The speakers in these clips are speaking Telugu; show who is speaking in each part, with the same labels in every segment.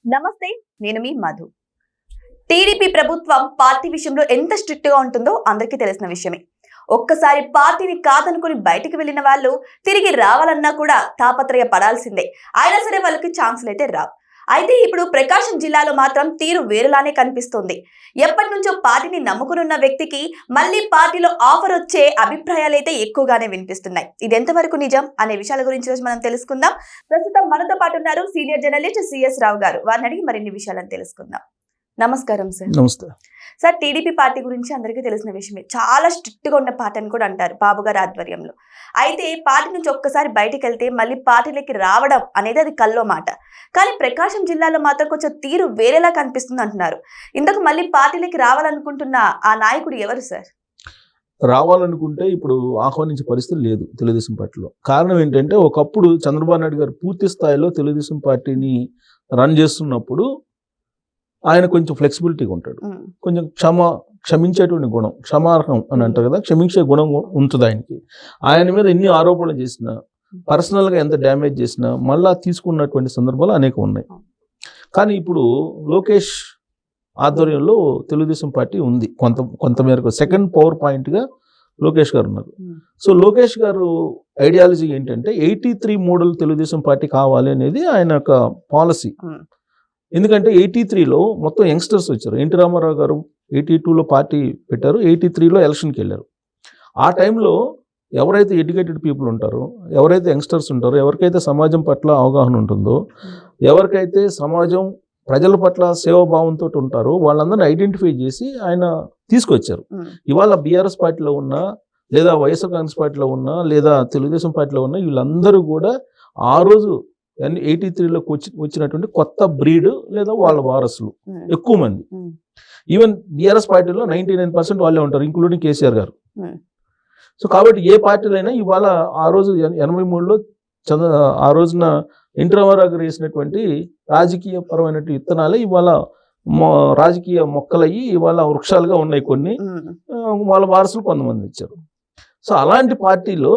Speaker 1: నమస్తే, నేను మీ మధు. టీడీపీ ప్రభుత్వం పార్టీ విషయంలో ఎంత స్ట్రిక్ట్ గా ఉంటుందో అందరికీ తెలిసిన విషయమే. ఒక్కసారి పార్టీని కాదనుకుని బయటికి వెళ్ళిన వాళ్ళు తిరిగి రావాలన్నా కూడా తాపత్రయ పడాల్సిందే. అయినా సరే వాళ్ళకి ఛాన్సులు అయితే రావు. అయితే ఇప్పుడు ప్రకాశం జిల్లాలో మాత్రం తీరు వేరులానే కనిపిస్తోంది. ఎప్పటి నుంచో పార్టీని నమ్ముకునున్న వ్యక్తికి మళ్ళీ పార్టీలో ఆఫర్ వచ్చే అభిప్రాయాలైతే ఎక్కువగానే వినిపిస్తున్నాయి. ఇది ఎంతవరకు నిజం అనే విషయాల గురించి రోజు మనం తెలుసుకుందాం. ప్రస్తుతం మనతో పాటు ఉన్నారు సీనియర్ జర్నలిస్ట్ సిఎస్ రావు గారు. వారిని అడిగి మరిన్ని విషయాలను తెలుసుకుందాం. నమస్కారం సార్.
Speaker 2: నమస్తే
Speaker 1: సార్, టీడీపీ పార్టీ గురించి అందరికీ తెలిసిన విషయమే. చాలా స్ట్రిక్ట్ గా ఉన్న పార్టీ అని కూడా అంటారు బాబు గారి ఆధ్వర్యంలో. అయితే పార్టీ నుంచి ఒక్కసారి బయటికి వెళ్తే మళ్ళీ పార్టీలోకి రావడం అనేది అది కల్లో మాట. కానీ ప్రకాశం జిల్లాలో మాత్రం కొంచెం తీరు వేరేలా కనిపిస్తుంది అంటున్నారు. ఇందుకు మళ్ళీ పార్టీలోకి రావాలనుకుంటున్న ఆ నాయకుడు ఎవరు సార్?
Speaker 2: రావాలనుకుంటే ఇప్పుడు ఆహ్వానించే పరిస్థితి లేదు తెలుగుదేశం పార్టీలో. కారణం ఏంటంటే ఒకప్పుడు చంద్రబాబు నాయుడు గారు పూర్తి స్థాయిలో తెలుగుదేశం పార్టీని రన్ చేస్తున్నప్పుడు ఆయన కొంచెం ఫ్లెక్సిబిలిటీగా ఉంటాడు. కొంచెం క్షమించేటువంటి గుణం, క్షమార్హం అని అంటారు కదా, క్షమించే గుణం ఉంటుంది ఆయనకి. ఆయన మీద ఎన్ని ఆరోపణలు చేసినా, పర్సనల్గా ఎంత డ్యామేజ్ చేసినా మళ్ళా తీసుకున్నటువంటి సందర్భాలు అనేక ఉన్నాయి. కానీ ఇప్పుడు లోకేష్ ఆధ్వర్యంలో తెలుగుదేశం పార్టీ ఉంది కొంతమేరకు. సెకండ్ పవర్ పాయింట్గా లోకేష్ గారు ఉన్నారు. సో లోకేష్ గారు ఐడియాలజీ ఏంటంటే 83 మోడల్ తెలుగుదేశం పార్టీ కావాలి అనేది ఆయన యొక్క పాలసీ. ఎందుకంటే 83లో మొత్తం యంగ్స్టర్స్ వచ్చారు. ఎన్టీ రామారావు గారు 82లో పార్టీ పెట్టారు, 83లో ఎలక్షన్కి వెళ్ళారు. ఆ టైంలో ఎవరైతే ఎడ్యుకేటెడ్ పీపుల్ ఉంటారో, ఎవరైతే యంగ్స్టర్స్ ఉంటారో, ఎవరికైతే సమాజం పట్ల అవగాహన ఉంటుందో, ఎవరికైతే సమాజం ప్రజల పట్ల సేవాభావంతో ఉంటారో వాళ్ళందరినీ ఐడెంటిఫై చేసి ఆయన తీసుకొచ్చారు. ఇవాళ బీఆర్ఎస్ పార్టీలో ఉన్నా, లేదా వైఎస్ఆర్ కాంగ్రెస్ పార్టీలో ఉన్నా, లేదా తెలుగుదేశం పార్టీలో ఉన్నా, వీళ్ళందరూ కూడా ఆ రోజు 83లోకి వచ్చినటువంటి కొత్త బ్రీడ్ లేదా వాళ్ళ వారసులు ఎక్కువ మంది. ఈవెన్ బీఆర్ఎస్ పార్టీలో 99% వాళ్ళే ఉంటారు, ఇంక్లూడింగ్ కేసీఆర్ గారు. సో కాబట్టి ఏ పార్టీలైనా ఇవాళ ఆ రోజు 83లో ఆ రోజున ఎన్టీ రామారావు గారు వేసినటువంటి రాజకీయ పరమైన విత్తనాలే ఇవాళ రాజకీయ మొక్కలయ్యి ఇవాళ వృక్షాలుగా ఉన్నాయి. కొన్ని వాళ్ళ వారసులు కొంతమంది ఇచ్చారు. సో అలాంటి పార్టీలో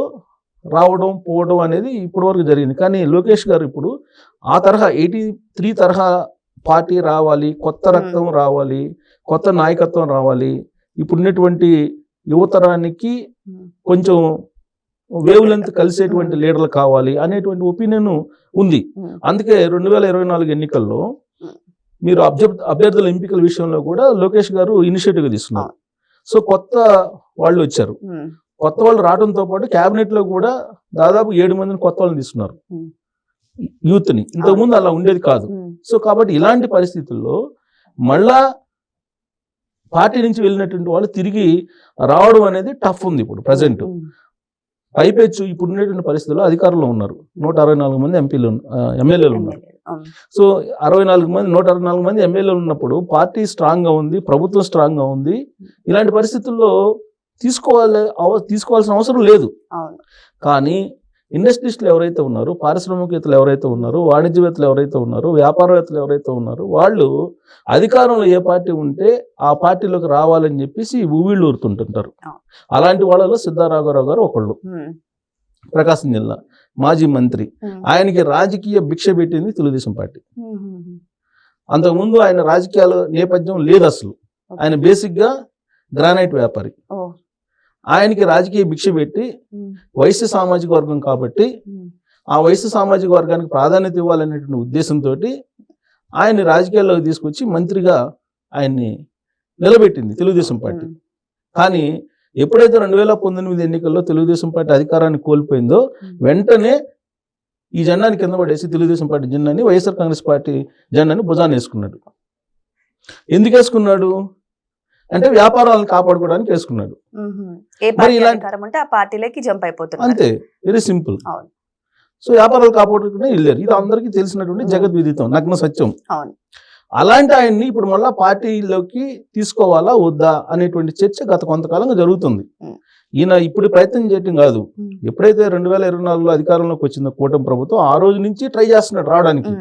Speaker 2: రావడం పోవడం అనేది ఇప్పటి వరకు జరిగింది. కానీ లోకేష్ గారు ఇప్పుడు ఆ తరహా 83 తరహా పార్టీ రావాలి, కొత్త రక్తం రావాలి, కొత్త నాయకత్వం రావాలి, ఇప్పుడున్నటువంటి యువతరానికి కొంచెం వేవ్ లెంత్ కలిసేటువంటి లీడర్లు కావాలి అనేటువంటి ఒపీనియన్ ఉంది. అందుకే 2024 ఎన్నికల్లో మీరు అభ్యర్థుల ఎంపికల విషయంలో కూడా లోకేష్ గారు ఇనిషియేటివ్ తీసుకున్నారు. సో కొత్త వాళ్ళు వచ్చారు. కొత్త వాళ్ళు రావడంతో పాటు క్యాబినెట్ లో కూడా దాదాపు 7 మందిని కొత్త వాళ్ళని తీసుకున్నారు, యూత్ని. ఇంతకుముందు అలా ఉండేది కాదు. సో కాబట్టి ఇలాంటి పరిస్థితుల్లో మళ్ళా పార్టీ నుంచి వెళ్ళినటువంటి వాళ్ళు తిరిగి రావడం అనేది టఫ్ ఉంది ఇప్పుడు ప్రజెంట్. పైపెచ్చు ఇప్పుడు ఉన్నటువంటి పరిస్థితుల్లో అధికారంలో ఉన్నారు 164 మంది ఎమ్మెల్యేలు ఉన్నారు. సో 164 మంది ఎమ్మెల్యేలు ఉన్నప్పుడు పార్టీ స్ట్రాంగ్ గా ఉంది, ప్రభుత్వం స్ట్రాంగ్ గా ఉంది. ఇలాంటి పరిస్థితుల్లో తీసుకోవాల్సిన అవసరం లేదు. కానీ ఇండస్ట్రీస్టులు ఎవరైతే ఉన్నారో, పారిశ్రామికవేత్తలు ఎవరైతే ఉన్నారో, వాణిజ్యవేత్తలు ఎవరైతే ఉన్నారో, వ్యాపారవేత్తలు ఎవరైతే ఉన్నారో, వాళ్ళు అధికారంలో ఏ పార్టీ ఉంటే ఆ పార్టీలోకి రావాలని చెప్పేసి ఊవిళ్ళు ఊరుతుంటుంటారు. అలాంటి వాళ్ళలో సిద్ధారాఘవరావు గారు ఒకళ్ళు, ప్రకాశం జిల్లా మాజీ మంత్రి. ఆయనకి రాజకీయ భిక్ష పెట్టింది తెలుగుదేశం పార్టీ. అంతకుముందు ఆయన రాజకీయాల నేపథ్యం లేదు అసలు. ఆయన బేసిక్ గా గ్రానైట్ వ్యాపారి. ఆయనకి రాజకీయ భిక్ష పెట్టి వైశ్య సామాజిక వర్గం కాబట్టి ఆ వైశ్య సామాజిక వర్గానికి ప్రాధాన్యత ఇవ్వాలనేటువంటి ఉద్దేశంతో ఆయన్ని రాజకీయాల్లోకి తీసుకొచ్చి మంత్రిగా ఆయన్ని నిలబెట్టింది తెలుగుదేశం పార్టీ. కానీ ఎప్పుడైతే 2019 ఎన్నికల్లో తెలుగుదేశం పార్టీ అధికారాన్ని కోల్పోయిందో వెంటనే ఈ జెండాని కింద పడేసి తెలుగుదేశం పార్టీ జెండాని వైఎస్ఆర్ కాంగ్రెస్ పార్టీ జెండాని భుజాన్ని వేసుకున్నాడు. ఎందుకు వేసుకున్నాడు అంటే వ్యాపారాలను కాపాడుకోవడానికి వేసుకున్నాడు. అంతే, వెరీ సింపుల్. సో వ్యాపారాలు కాపాడుకుంటే వెళ్ళారు. ఇది అందరికీ తెలిసినటువంటి జగద్విదితం, నగ్న సత్యం. అలాంటి ఆయన్ని ఇప్పుడు మళ్ళా పార్టీలోకి తీసుకోవాలా వద్దా అనేటువంటి చర్చ గత కొంతకాలంగా జరుగుతుంది. ఈయన ఇప్పుడు ప్రయత్నం చేయటం కాదు. ఎప్పుడైతే 2024లో అధికారంలోకి వచ్చిందో కూటమి ప్రభుత్వం, ఆ రోజు నుంచి ట్రై చేస్తున్నాడు రావడానికి.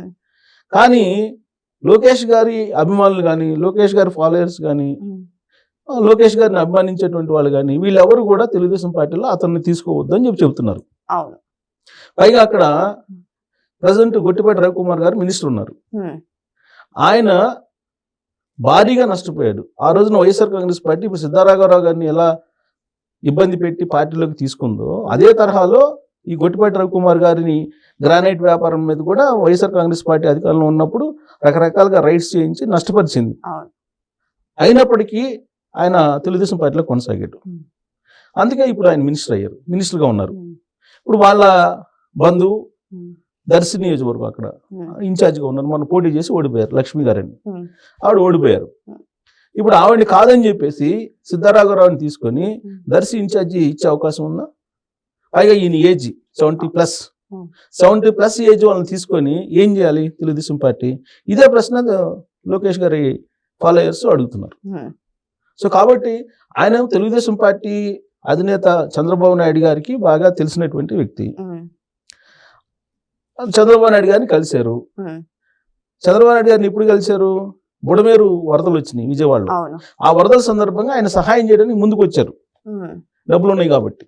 Speaker 2: కానీ లోకేష్ గారి అభిమానులు కానీ, లోకేష్ గారి ఫాలోయర్స్ కానీ, లోకేష్ గారిని అభిమానించేటువంటి వాళ్ళు కానీ వీళ్ళెవరు కూడా తెలుగుదేశం పార్టీలో అతన్ని తీసుకోవద్దు అని చెప్తున్నారు. పైగా అక్కడ ప్రజెంట్ గొట్టిపాటి రవికుమార్ గారు మినిస్టర్ ఉన్నారు. ఆయన భారీగా నష్టపోయాడు. ఆ రోజున వైఎస్ఆర్ కాంగ్రెస్ పార్టీ ఇప్పుడు సిద్ధారాఘవరావు గారిని ఎలా ఇబ్బంది పెట్టి పార్టీలోకి తీసుకుందో అదే తరహాలో ఈ గొట్టిపాటి రవికుమార్ గారిని గ్రానైట్ వ్యాపారం మీద కూడా వైఎస్ఆర్ కాంగ్రెస్ పార్టీ అధికారంలో ఉన్నప్పుడు రకరకాలుగా రైట్స్ చేయించి నష్టపరిచింది. అయినప్పటికీ ఆయన తెలుగుదేశం పార్టీలో కొనసాగాడు. అందుకే ఇప్పుడు ఆయన మినిస్టర్గా ఉన్నారు. ఇప్పుడు వాళ్ళ బంధువు దర్శి నియోజకవర్గం అక్కడ ఇన్ఛార్జిగా ఉన్నారు. మొన్న పోటీ చేసి ఓడిపోయారు లక్ష్మి గారని. ఆవిడ ఓడిపోయారు. ఇప్పుడు ఆవిడని కాదని చెప్పేసి సిద్ధారాఘవరావుని తీసుకొని దర్శి ఇన్ఛార్జి ఇచ్చే అవకాశం ఉందా? పైగా ఈయన ఏజ్ 70+ ఏజ్ వాళ్ళని తీసుకొని ఏం చేయాలి తెలుగుదేశం పార్టీ? ఇదే ప్రశ్న లోకేష్ గారి ఫాలోయర్స్ అడుగుతున్నారు. సో కాబట్టి ఆయన తెలుగుదేశం పార్టీ అధినేత చంద్రబాబు నాయుడు గారికి బాగా తెలిసినటువంటి వ్యక్తి. చంద్రబాబు నాయుడు గారిని కలిశారు. చంద్రబాబు నాయుడు గారిని ఎప్పుడు కలిశారు? బుడమేరు వరదలు వచ్చినాయి విజయవాడలో. ఆ వరదల సందర్భంగా ఆయన సహాయం చేయడానికి ముందుకు వచ్చారు, డబ్బులు ఉన్నాయి కాబట్టి.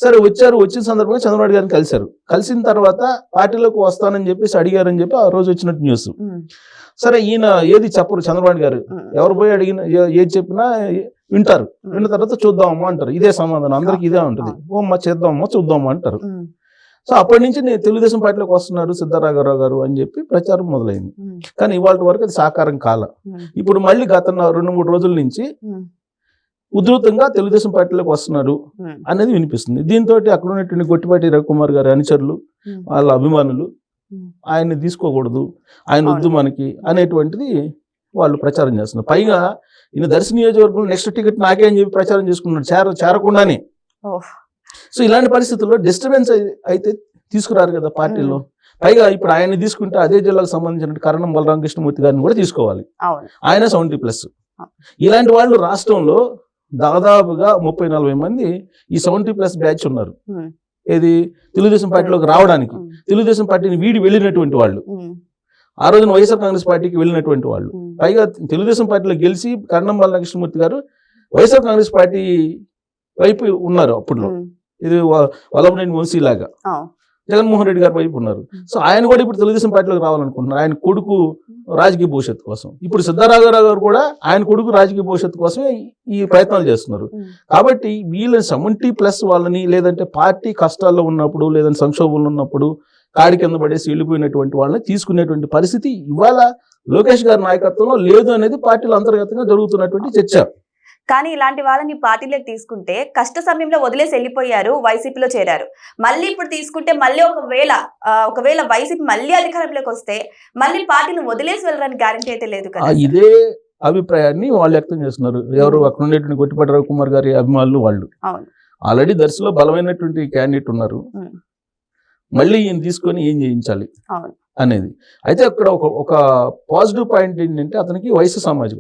Speaker 2: సరే వచ్చిన సందర్భంగా చంద్రబాబు గారిని కలిశారు. కలిసిన తర్వాత పార్టీలోకి వస్తానని చెప్పేసి అడిగారని చెప్పి ఆ రోజు వచ్చినట్టు న్యూస్. సరే ఈయన ఏది చెప్పరు చంద్రబాబు గారు. ఎవరు పోయి అడిగిన ఏది చెప్పినా వింటారు. విన్న తర్వాత చూద్దామమ్మా అంటారు. ఇదే సమాధానం అందరికి ఇదే ఉంటుంది. ఓమ్మా చేద్దామమ్మా చూద్దామా అంటారు. సో అప్పటి నుంచి నేను తెలుగుదేశం పార్టీలోకి వస్తున్నారు సిద్ధారాఘవరావు గారు అని చెప్పి ప్రచారం మొదలైంది. కానీ ఇవాళ వరకు అది సాకారం కాల. ఇప్పుడు మళ్ళీ గత 2-3 రోజుల నుంచి ఉధృతంగా తెలుగుదేశం పార్టీలోకి వస్తున్నారు అనేది వినిపిస్తుంది. దీంతో అక్కడ ఉన్నటువంటి గొట్టిపాటి రవికుమార్ గారి అనుచరులు, వాళ్ళ అభిమానులు ఆయన్ని తీసుకోకూడదు, ఆయన వద్దు మనకి అనేటువంటిది వాళ్ళు ప్రచారం చేస్తున్నారు. పైగా ఈయన దర్శి నియోజకవర్గంలో నెక్స్ట్ టికెట్ నాకే అని చెప్పి ప్రచారం చేసుకున్నాడు చేరకుండానే. సో ఇలాంటి పరిస్థితుల్లో డిస్టర్బెన్స్ అయితే తీసుకురారు కదా పార్టీలో. పైగా ఇప్పుడు ఆయన్ని తీసుకుంటే అదే జిల్లాకు సంబంధించిన కరణం బలరామకృష్ణమూర్తి గారిని కూడా తీసుకోవాలి. ఆయన 70+. ఇలాంటి వాళ్ళు రాష్ట్రంలో దాదాపుగా 30-40 మంది ఈ 70+ బ్యాచ్ ఉన్నారు. ఏది తెలుగుదేశం పార్టీలోకి రావడానికి, తెలుగుదేశం పార్టీని వీడి వెళ్ళినటువంటి వాళ్ళు, ఆ రోజున వైఎస్ఆర్ కాంగ్రెస్ పార్టీకి వెళ్ళినటువంటి వాళ్ళు. పైగా తెలుగుదేశం పార్టీలో గెలిచి కరణం బలరామకృష్ణమూర్తి గారు వైఎస్ఆర్ కాంగ్రెస్ పార్టీ వైపు ఉన్నారు. అప్పట్లో ఇది వల్లభనేని వంశీ లాగా జగన్మోహన్ రెడ్డి గారి వైపు ఉన్నారు. సో ఆయన కూడా ఇప్పుడు తెలుగుదేశం పార్టీలోకి రావాలనుకుంటున్నారు, ఆయన కొడుకు రాజకీయ భవిష్యత్తు కోసం. ఇప్పుడు సిద్ధారాఘవరావు గారు కూడా ఆయన కొడుకు రాజకీయ భవిష్యత్తు కోసమే ఈ ప్రయత్నాలు చేస్తున్నారు. కాబట్టి వీళ్ళని 70+ వాళ్ళని, లేదంటే పార్టీ కష్టాల్లో ఉన్నప్పుడు, లేదంటే సంక్షోభంలో ఉన్నప్పుడు కాడి కింద పడేసి వెళ్ళిపోయినటువంటి వాళ్ళని తీసుకునేటువంటి పరిస్థితి ఇవాళ లోకేష్ గారి నాయకత్వంలో లేదు అనేది పార్టీల అంతర్గతంగా జరుగుతున్నటువంటి చర్చ.
Speaker 1: కానీ ఇలాంటి వాళ్ళని పార్టీలోకి తీసుకుంటే కష్ట సమయంలో వదిలేసి వెళ్ళిపోయారు, వైసీపీలో చేరారు. మళ్ళీ ఇప్పుడు తీసుకుంటే మళ్ళీ ఒకవేళ వైసీపీ మళ్ళీ అధికారంలోకి వస్తే మళ్ళీ పార్టీని వదిలేసి వెళ్ళడానికి గ్యారంటీ అయితే లేదు కదా.
Speaker 2: ఇదే అభిప్రాయాన్ని వాళ్ళు వ్యక్తం చేస్తున్నారు. ఎవరు అక్కడ ఉండేటువంటి గొట్టిపాటి రవికుమార్ గారి అభిమానులు వాళ్ళు. ఆల్రెడీ దర్శిలో బలమైనటువంటి క్యాండిడేట్ ఉన్నారు, మళ్ళీ ఈయన తీసుకొని ఏం చేయించాలి అనేది. అయితే అక్కడ ఒక పాజిటివ్ పాయింట్ ఏంటంటే అతనికి వైశ్య సామాజిక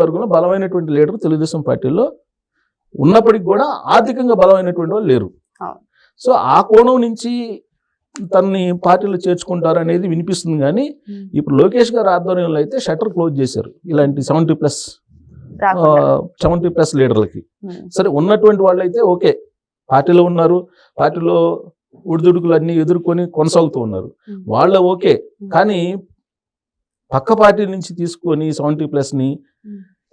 Speaker 2: వర్గంలో బలమైనటువంటి లీడర్ తెలుగుదేశం పార్టీలో ఉన్నప్పటికీ కూడా ఆర్థికంగా బలమైనటువంటి వాళ్ళు లేరు. సో ఆ కోణం నుంచి తనని పార్టీలో చేర్చుకుంటారు అనేది వినిపిస్తుంది. కానీ ఇప్పుడు లోకేష్ గారి ఆధ్వర్యంలో అయితే షట్టర్ క్లోజ్ చేశారు ఇలాంటి 70+ లీడర్లకి. సరే ఉన్నటువంటి వాళ్ళు అయితే ఓకే, పార్టీలో ఉన్నారు, పార్టీలో ఉడిదుడుకులు అన్ని ఎదుర్కొని కొనసాగుతూ ఉన్నారు, వాళ్ళ ఓకే. కానీ పక్క పార్టీ నుంచి తీసుకొని 70+ని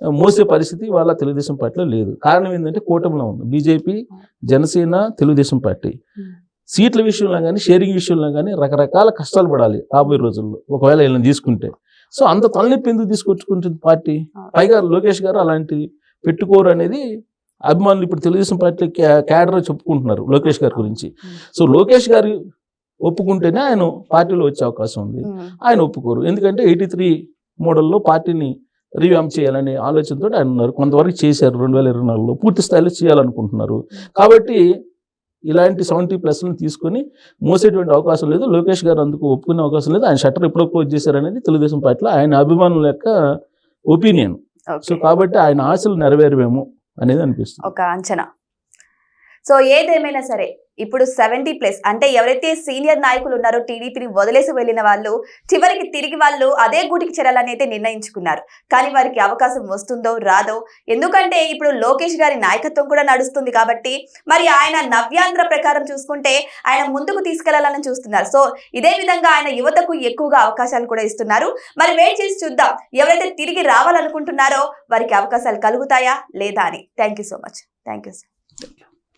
Speaker 2: మోసే పరిస్థితి వాళ్ళ తెలుగుదేశం పార్టీలో లేదు. కారణం ఏంటంటే కూటమిలో ఉంది బీజేపీ, జనసేన, తెలుగుదేశం పార్టీ. సీట్ల విషయంలో కానీ, షేరింగ్ విషయంలో కానీ రకరకాల కష్టాలు పడాలి రాబోయే రోజుల్లో ఒకవేళ వీళ్ళని తీసుకుంటే. సో అంత తలనొప్పి ఎందుకు తీసుకొచ్చుకుంటుంది పార్టీ? పైగా లోకేష్ గారు అలాంటి పెట్టుకోరు అనేది అభిమానులు ఇప్పుడు తెలుగుదేశం పార్టీ క్యాడర్ చెప్పుకుంటున్నారు లోకేష్ గారి గురించి. సో లోకేష్ గారు ఒప్పుకుంటేనే ఆయన పార్టీలో వచ్చే అవకాశం ఉంది. ఆయన ఒప్పుకోరు, ఎందుకంటే 83 మోడల్లో పార్టీని రివ్యాంప్ చేయాలనే ఆలోచనతో ఆయన ఉన్నారు. కొంతవరకు చేశారు 2024లో, పూర్తి స్థాయిలో చేయాలనుకుంటున్నారు. కాబట్టి ఇలాంటి 70+లను తీసుకొని మోసేటువంటి అవకాశం లేదు. లోకేష్ గారు అందుకు ఒప్పుకునే అవకాశం లేదు. ఆయన షట్టర్ ఎప్పుడో క్లోజ్ చేశారనేది తెలుగుదేశం పార్టీలో ఆయన అభిమానుల యొక్క ఒపీనియన్. సో కాబట్టి ఆయన ఆశలు నెరవేరవేమో అనేది అనిపిస్తుంది,
Speaker 1: ఒక అంచనా. సో ఏదేమైనా సరే ఇప్పుడు 70+ అంటే ఎవరైతే సీనియర్ నాయకులు ఉన్నారో టీడీపీని వదిలేసి వెళ్ళిన వాళ్ళు చివరికి తిరిగి వాళ్ళు అదే గూటికి చేరాలని అయితే నిర్ణయించుకున్నారు. కానీ వారికి అవకాశం వస్తుందో రాదో, ఎందుకంటే ఇప్పుడు లోకేష్ గారి నాయకత్వం కూడా నడుస్తుంది కాబట్టి మరి ఆయన నవ్యాంధ్ర ప్రకారం చూసుకుంటే ఆయన ముందుకు తీసుకెళ్లాలని చూస్తున్నారు. సో ఇదే విధంగా ఆయన యువతకు ఎక్కువగా అవకాశాలు కూడా ఇస్తున్నారు. మరి వెయిట్ చేసి చూద్దాం ఎవరైతే తిరిగి రావాలనుకుంటున్నారో వారికి అవకాశాలు కలుగుతాయా లేదా అని. Thank you so much. Thank you sir.